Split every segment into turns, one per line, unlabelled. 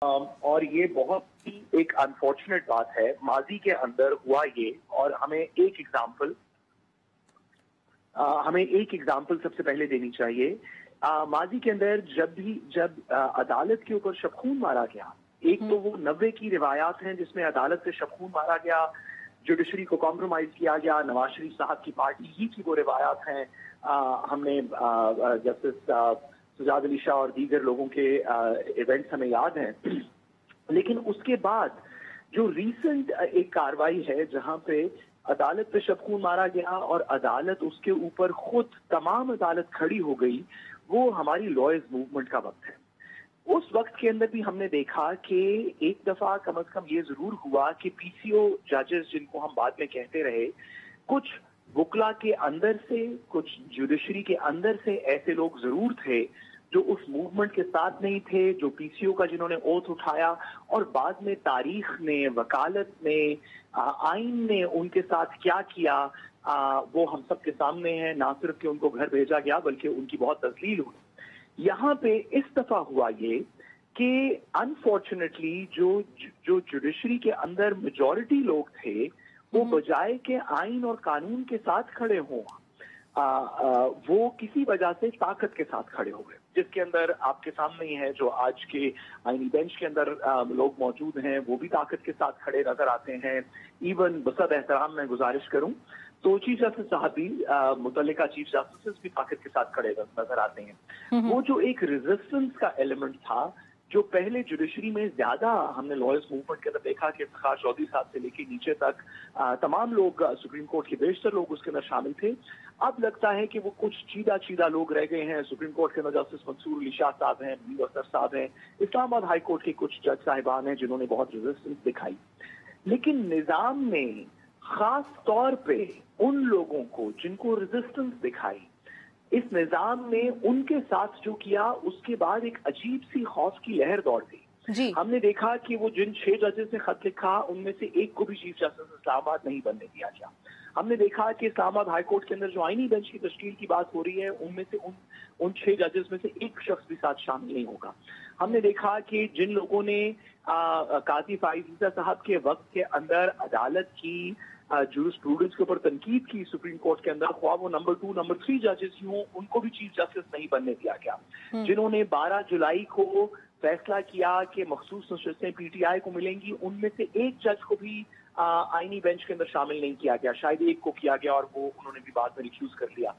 اور یہ بہت ہی ایک انفارچونیٹ بات ہے، ماضی کے اندر ہوا یہ، اور ہمیں ایک ایگزامپل سب سے پہلے دینی چاہیے۔ ماضی کے اندر جب عدالت کے اوپر شبخون مارا گیا، ایک تو وہ 90 کی روایات ہیں جس میں عدالت سے شبخون مارا گیا، جوڈیشری کو کمپرومائز کیا گیا، نواز شریف صاحب کی پارٹی ہی کی وہ روایات ہیں۔ ہم نے جسٹس سجاد علی شاہ اور دیگر لوگوں کے ایونٹس ہمیں یاد ہیں، لیکن اس کے بعد جو ریسنٹ ایک کاروائی ہے جہاں پہ عدالت پہ شبخون مارا گیا اور عدالت اس کے اوپر خود تمام عدالت کھڑی ہو گئی، وہ ہماری لائرز موومنٹ کا وقت ہے۔ اس وقت کے اندر بھی ہم نے دیکھا کہ ایک دفعہ کم از کم یہ ضرور ہوا کہ پی سی او ججز، جن کو ہم بعد میں کہتے رہے، کچھ وکلا کے اندر سے، کچھ جوڈیشری کے اندر سے ایسے لوگ ضرور تھے جو اس موومنٹ کے ساتھ نہیں تھے، جو پی سی او کا جنہوں نے اوتھ اٹھایا، اور بعد میں تاریخ نے، وکالت نے، آئین نے ان کے ساتھ کیا کیا وہ ہم سب کے سامنے ہے۔ نہ صرف کہ ان کو گھر بھیجا گیا بلکہ ان کی بہت تذلیل ہوئی۔ یہاں پہ اس دفعہ ہوا یہ کہ انفارچونیٹلی جو جوڈیشری کے اندر میجورٹی لوگ تھے، وہ بجائے کہ آئین اور قانون کے ساتھ کھڑے ہوں، وہ کسی وجہ سے طاقت کے ساتھ کھڑے ہو گئے، جس کے اندر آپ کے سامنے ہی ہے جو آج کے آئینی بینچ کے اندر لوگ موجود ہیں، وہ بھی طاقت کے ساتھ کھڑے نظر آتے ہیں۔ ایون بصد احترام میں گزارش کروں تو چیف جسٹس صاحب بھی، متعلقہ چیف جسٹس بھی طاقت کے ساتھ کھڑے نظر آتے ہیں۔ وہ جو ایک ریزسٹنس کا ایلیمنٹ تھا جو پہلے جوڈیشری میں زیادہ ہم نے لائرز موومنٹ کے اندر دیکھا کہ افتخار چودھری صاحب سے لے کے نیچے تک تمام لوگ، سپریم کورٹ کے بیشتر لوگ اس کے اندر شامل تھے، اب لگتا ہے کہ وہ کچھ چیدہ لوگ رہ گئے ہیں۔ سپریم کورٹ کے اندر جسٹس منصور علی شاہ صاحب ہیں، منیر اختر صاحب ہیں، اسلام آباد ہائی کورٹ کے کچھ جج صاحبان ہیں جنہوں نے بہت ریزسٹنس دکھائی، لیکن نظام نے خاص طور پہ ان لوگوں کو جن کو ریزسٹنس دکھائی، اس نظام نے ان کے ساتھ جو کیا، اس کے بعد ایک عجیب سی خوف کی لہر دوڑ گئی۔ ہم نے دیکھا کہ وہ جن 6 ججز نے خط لکھا، ان میں سے ایک کو بھی چیف جسٹس اسلام آباد نہیں بننے دیا گیا۔ ہم نے دیکھا کہ اسلام آباد ہائی کورٹ کے اندر جو آئینی بینچ کی تشکیل کی بات ہو رہی ہے، ان میں سے ان 6 ججز میں سے ایک شخص بھی ساتھ شامل نہیں ہوگا۔ ہم نے دیکھا کہ جن لوگوں نے قاضی فائز عیسیٰ صاحب کے وقت کے اندر عدالت کی جورسپروڈنس کے اوپر تنقید کی سپریم کورٹ کے اندر، خواہ وہ نمبر 2 نمبر 3 ججز ہوں، ان کو بھی چیف جسٹس نہیں بننے دیا گیا۔ جنہوں نے 12 جولائی کو فیصلہ کیا کہ مخصوص نشستیں پی ٹی آئی کو ملیں گی، ان میں سے ایک جج کو بھی آئینی بینچ کے اندر شامل نہیں کیا گیا، شاید ایک کو کیا گیا اور وہ انہوں نے بھی بعد میں ریفیوز کر لیا۔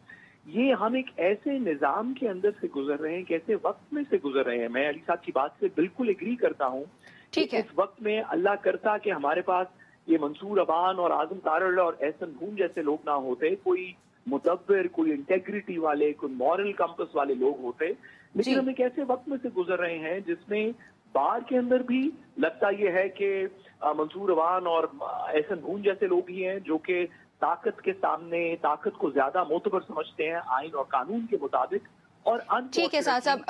یہ ہم ایک ایسے نظام کے اندر سے گزر رہے ہیں، ایک ایسے وقت میں سے گزر رہے ہیں۔ میں علی صاحب کی بات سے بالکل ایگری کرتا ہوں کہ اس وقت میں اللہ کرتا کہ ہمارے پاس یہ منصور ابان اور اعظم تارڑ اور احسن بھون جیسے لوگ نہ ہوتے، کوئی مدبر، کوئی انٹیگریٹی والے، کوئی مورل کمپس والے لوگ ہوتے، لیکن ہم ایک ایسے وقت میں سے گزر رہے ہیں جس میں بار کے اندر بھی لگتا یہ ہے کہ منصور ابان اور احسن بھون جیسے لوگ ہی ہیں جو کہ طاقت کے سامنے طاقت کو زیادہ معتبر سمجھتے ہیں آئین اور قانون کے مطابق، اور
ٹھیک ہے صاحب